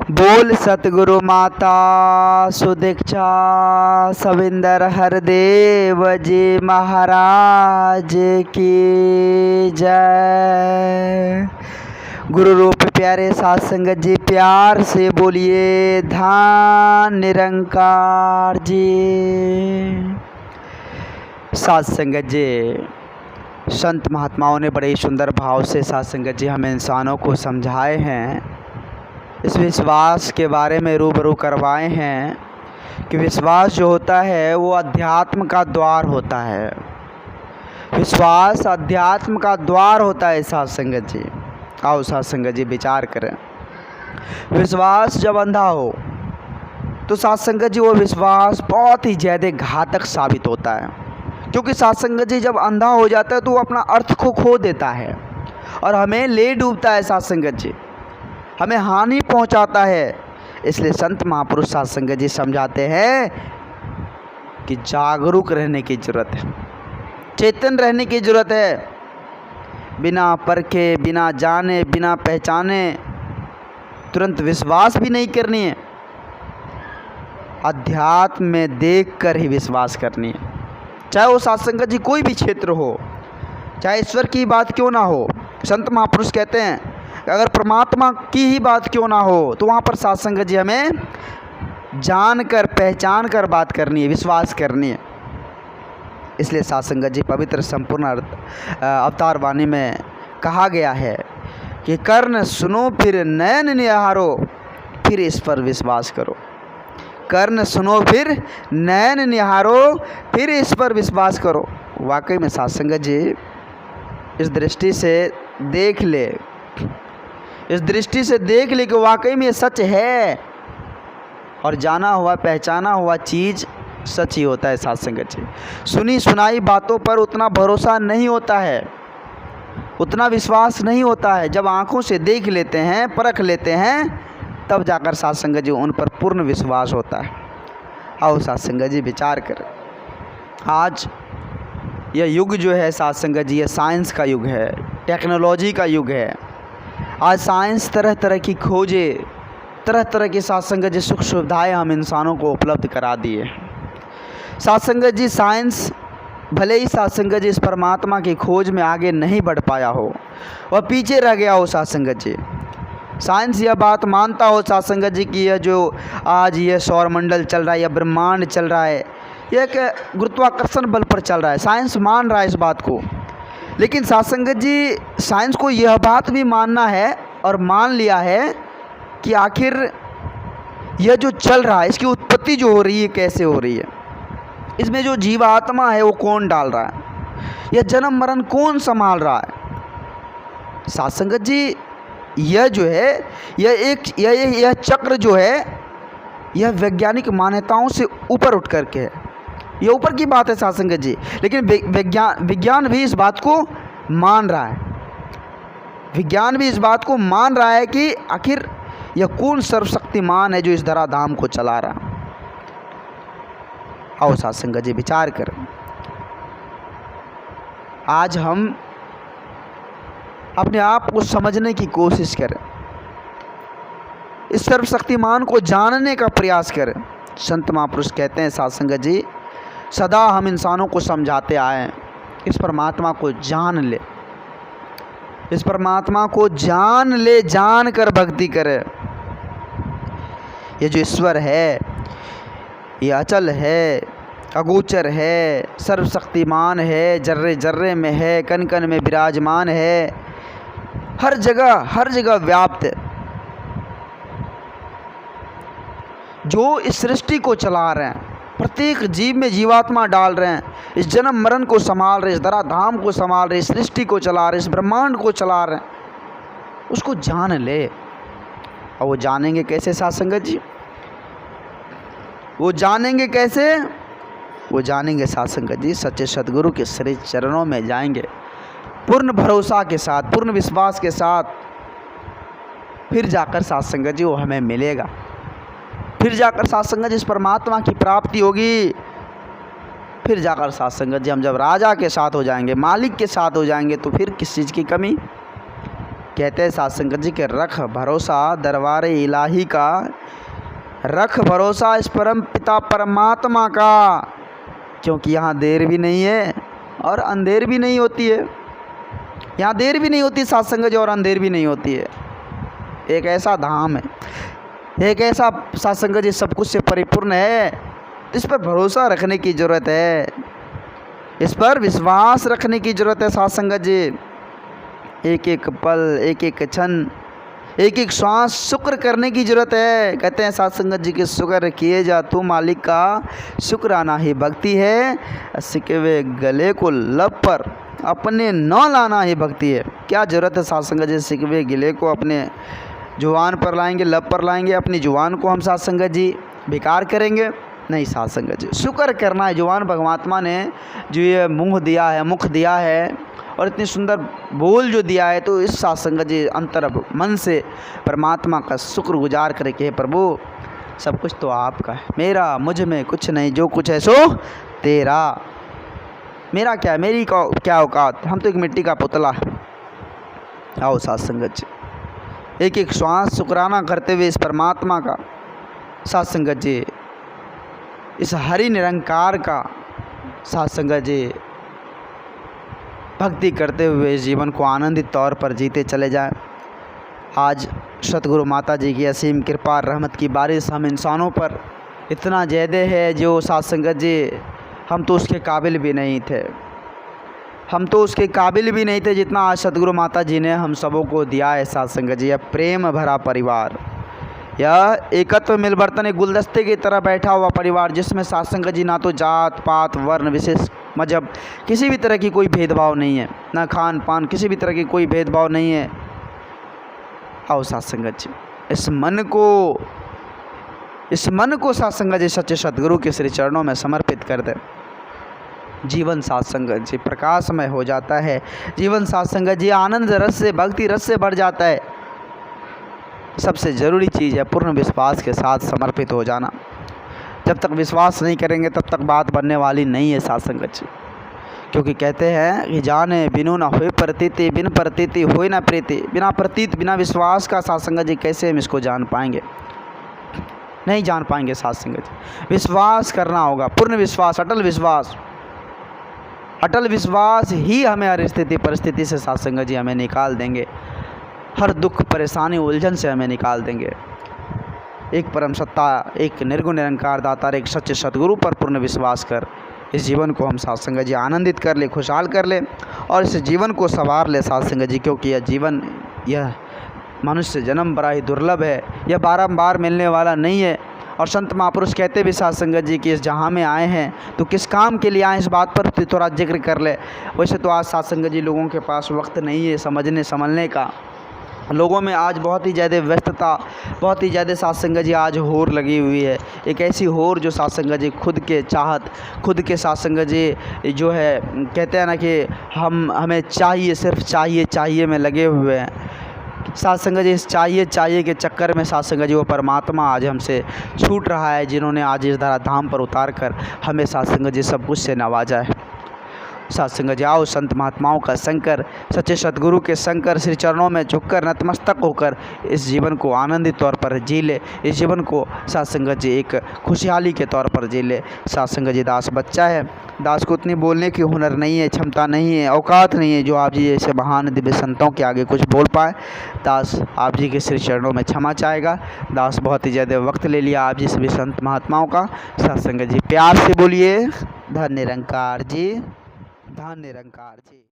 बोल सतगुरु माता सुदीक्षा सविंदर हरदेव जी महाराज की जय। गुरु रूप प्यारे साध संगत जी प्यार से बोलिए धान निरंकार जी। साध संगत जी, संत महात्माओं ने बड़े सुंदर भाव से साध संगत जी हमें इंसानों को समझाए हैं, इस विश्वास के बारे में रूबरू करवाए हैं कि विश्वास जो होता है वो अध्यात्म का द्वार होता है। विश्वास अध्यात्म का द्वार होता है। साध संगत जी, आओ साध संगत जी विचार करें। विश्वास जब अंधा हो तो साध संगत जी वो विश्वास बहुत ही ज़्यादा घातक साबित होता है, क्योंकि साध संगत जी जब अंधा हो जाता है तो वो अपना अर्थ को खो देता है और हमें ले डूबता है। साध संगत जी हमें हानि पहुंचाता है। इसलिए संत महापुरुष साध संगत जी समझाते हैं कि जागरूक रहने की ज़रूरत है, चेतन रहने की ज़रूरत है। बिना परखे, बिना जाने, बिना पहचाने तुरंत विश्वास भी नहीं करनी है। अध्यात्म में देख कर ही विश्वास करनी है, चाहे वो साध संगत जी कोई भी क्षेत्र हो, चाहे ईश्वर की बात क्यों ना हो। संत महापुरुष कहते हैं अगर परमात्मा की ही बात क्यों ना हो तो वहाँ पर साध संगत जी हमें जान कर पहचान कर बात करनी है, विश्वास करनी है। इसलिए साध संगत जी पवित्र संपूर्ण अवतार वाणी में कहा गया है कि कर्ण सुनो फिर नयन निहारो, फिर इस पर विश्वास करो। कर्ण सुनो फिर नयन निहारो, फिर इस पर विश्वास करो। वाकई में साध संगत जी इस दृष्टि से देख ले, इस दृष्टि से देख ले कि वाकई में ये सच है, और जाना हुआ पहचाना हुआ चीज़ सच ही होता है। साध संगत जी सुनी सुनाई बातों पर उतना भरोसा नहीं होता है, उतना विश्वास नहीं होता है। जब आँखों से देख लेते हैं, परख लेते हैं, तब जाकर साध संगत जी उन पर पूर्ण विश्वास होता है। आओ साध संगत जी विचार करें। आज यह युग जो है साध संगत जी, ये साइंस का युग है, टेक्नोलॉजी का युग है। आज साइंस तरह तरह की खोजें, तरह तरह की साध संगत जी सुख सुविधाएँ हम इंसानों को उपलब्ध करा दिए। साध संगत जी साइंस भले ही साध संगत जी इस परमात्मा की खोज में आगे नहीं बढ़ पाया हो और पीछे रह गया हो। साध संगत जी साइंस यह बात मानता हो साध संगत जी की यह जो आज ये सौरमंडल चल रहा है, यह ब्रह्मांड चल रहा है, यह एक गुरुत्वाकर्षण बल पर चल रहा है। साइंस मान रहा है इस बात को, लेकिन साध संगत जी साइंस को यह बात भी मानना है और मान लिया है कि आखिर यह जो चल रहा है इसकी उत्पत्ति जो हो रही है कैसे हो रही है, इसमें जो जीवात्मा है वो कौन डाल रहा है, यह जन्म मरण कौन संभाल रहा है। साध संगत जी यह जो है यह चक्र जो है यह वैज्ञानिक मान्यताओं से ऊपर उठ करके है, यह ऊपर की बात है साध संगत जी। लेकिन विज्ञान भी इस बात को मान रहा है, विज्ञान भी इस बात को मान रहा है कि आखिर यह कौन सर्वशक्तिमान है जो इस धराधाम को चला रहा। आओ साध संगत जी विचार करें। आज हम अपने आप को समझने की कोशिश करें, इस सर्वशक्तिमान को जानने का प्रयास करें। संत महापुरुष कहते हैं साध संगत जी सदा हम इंसानों को समझाते आए हैं, इस परमात्मा को जान ले, इस परमात्मा को जान ले, जान कर भक्ति करे। ये जो ईश्वर है ये अचल है, अगोचर है, सर्वशक्तिमान है, जर्रे जर्रे में है, कण कण में विराजमान है, हर जगह व्याप्त है। जो इस सृष्टि को चला रहे हैं, प्रत्येक जीव में जीवात्मा डाल रहे हैं, इस जन्म मरण को संभाल रहे, इस धराधाम को संभाल रहे, इस सृष्टि को चला रहे, इस ब्रह्मांड को चला रहे हैं, उसको जान ले। और वो जानेंगे कैसे साध संगत जी? वो जानेंगे कैसे? वो जानेंगे साध संगत जी सच्चे सद्गुरु के श्री चरणों में जाएंगे, पूर्ण भरोसा के साथ, पूर्ण विश्वास के साथ। फिर जाकर साध संगत जी वो हमें मिलेगा, फिर जाकर साध संगत जी इस परमात्मा की प्राप्ति होगी। फिर जाकर साध संगत जी हम जब राजा के साथ हो जाएंगे, मालिक के साथ हो जाएंगे, तो फिर किस चीज़ की कमी? कहते हैं साध संगत जी के रख भरोसा दरबार इलाही का, रख भरोसा इस परम पिता परमात्मा का, क्योंकि यहाँ देर भी नहीं है और अंधेर भी नहीं होती है। यहाँ देर भी नहीं होती साध संगत जी और अंधेर भी नहीं होती है। एक ऐसा धाम है, एक ऐसा साध संगत जी सब कुछ से परिपूर्ण है, इस पर भरोसा रखने की ज़रूरत है, इस पर विश्वास रखने की ज़रूरत है साध संगत जी। एक एक पल, एक एक क्षण, एक एक श्वास शुक्र करने की ज़रूरत है। कहते हैं साध संगत जी के शुक्र किए जा तू मालिक का, शुक्राना ही भक्ति है, सिकवे गले को लब पर अपने न लाना ही भक्ति है। क्या ज़रूरत है साध संगत जी सिकवे गिले को अपने जुबान पर लाएंगे, लब पर लाएंगे, अपनी जुबान को हम साध संगत जी बेकार करेंगे? नहीं साध संगत जी, शुक्र करना है। जुबान परमात्मा ने जो ये मुँह दिया है, मुख दिया है और इतनी सुंदर बोल जो दिया है, तो इस साध संगत जी अंतर मन से परमात्मा का शुक्रगुजार करके हे प्रभु सब कुछ तो आपका है, मेरा मुझ में कुछ नहीं, जो कुछ है सो तेरा, मेरा क्या है, मेरी क्या औकात, हम तो एक मिट्टी का पुतला है। आओ साध संगत जी एक एक श्वास शुक्राना करते हुए इस परमात्मा का, साध संगत जी इस हरि निरंकार का साध संगत जी भक्ति करते हुए इस जीवन को आनंदित तौर पर जीते चले जाएं। आज सतगुरु माता जी की असीम कृपा रहमत की बारिश हम इंसानों पर इतना ज़्यादा है, जो साध संगत जी हम तो उसके काबिल भी नहीं थे, हम तो उसके काबिल भी नहीं थे जितना आज सतगुरु माता जी ने हम सबों को दिया है। साध संगत जी यह प्रेम भरा परिवार, यह एकत्व मिलवर्तन एक गुलदस्ते की तरह बैठा हुआ परिवार, जिसमें साध संगत जी ना तो जात पात वर्ण विशेष मजहब किसी भी तरह की कोई भेदभाव नहीं है, ना खान पान किसी भी तरह की कोई भेदभाव नहीं है। आओ साध संगत जी इस मन को साध संगत जी सच्चे सद्गुरु के श्री चरणों में समर्पित कर दे। जीवन साध संगत जी प्रकाशमय हो जाता है, जीवन साध संगत जी आनंद रस से भक्ति रस से भर जाता है। सबसे ज़रूरी चीज़ है पूर्ण विश्वास के साथ समर्पित हो जाना। जब तक विश्वास नहीं करेंगे तब तक बात बनने वाली नहीं है साध संगत जी, क्योंकि कहते हैं कि जाने बिनु ना होए प्रतीति, बिन प्रतीति होए ना प्रीति। बिना प्रतीत बिना विश्वास का साध संगत जी कैसे हम इसको जान पाएंगे? नहीं जान पाएंगे साध संगत जी। विश्वास करना होगा, पूर्ण विश्वास, अटल विश्वास। अटल विश्वास ही हमें हर स्थिति परिस्थिति से साध संगत जी हमें निकाल देंगे, हर दुख परेशानी उलझन से हमें निकाल देंगे। एक परम सत्ता, एक निर्गुण निरंकार दातार, एक सच्चे सद्गुरु पर पूर्ण विश्वास कर इस जीवन को हम साध संगत जी आनंदित कर ले, खुशहाल कर ले और इस जीवन को संवार ले साध संगत जी, क्योंकि यह जीवन, यह मनुष्य जन्म बड़ा ही दुर्लभ है, यह बारंबार मिलने वाला नहीं है। और संत महापुरुष कहते भी साध संगत जी कि इस जहाँ में आए हैं तो किस काम के लिए आए, इस बात पर थोड़ा जिक्र कर ले। वैसे तो आज साध संगत जी लोगों के पास वक्त नहीं है समझने समझने का, लोगों में आज बहुत ही ज़्यादा व्यस्तता, बहुत ही ज़्यादा साध संगत जी आज होर लगी हुई है। एक ऐसी होर जो साध संगत जी खुद के चाहत, खुद के साध संगत जी जो है कहते हैं ना कि हमें चाहिए, सिर्फ चाहिए में लगे हुए हैं। साध संगत जी इस चाहिए के चक्कर में साध संगत जी वो परमात्मा आज हमसे छूट रहा है, जिन्होंने आज इस धरा धाम पर उतार कर हमें साध संगत जी सब कुछ से नवाजा है। साध संगत जी आओ संत महात्माओं का शंकर, सच्चे सद्गुरु के शंकर श्री चरणों में झुककर नतमस्तक होकर इस जीवन को आनंदित तौर पर जी ले। इस जीवन को साध संगत जी एक खुशहाली के तौर पर जी ले। साध संगत जी दास बच्चा है, दास को उतनी बोलने की हुनर नहीं है, क्षमता नहीं है, औकात नहीं है जो आप जी जैसे महान दिव्य संतों के आगे कुछ बोल पाए। दास आप जी के श्री चरणों में क्षमा चाहेगा। दास बहुत ही ज़्यादा वक्त ले लिया आप जी सभी संत महात्माओं का। साध संगत जी प्यार से बोलिए धन निरंकार जी, धन निरंकार जी।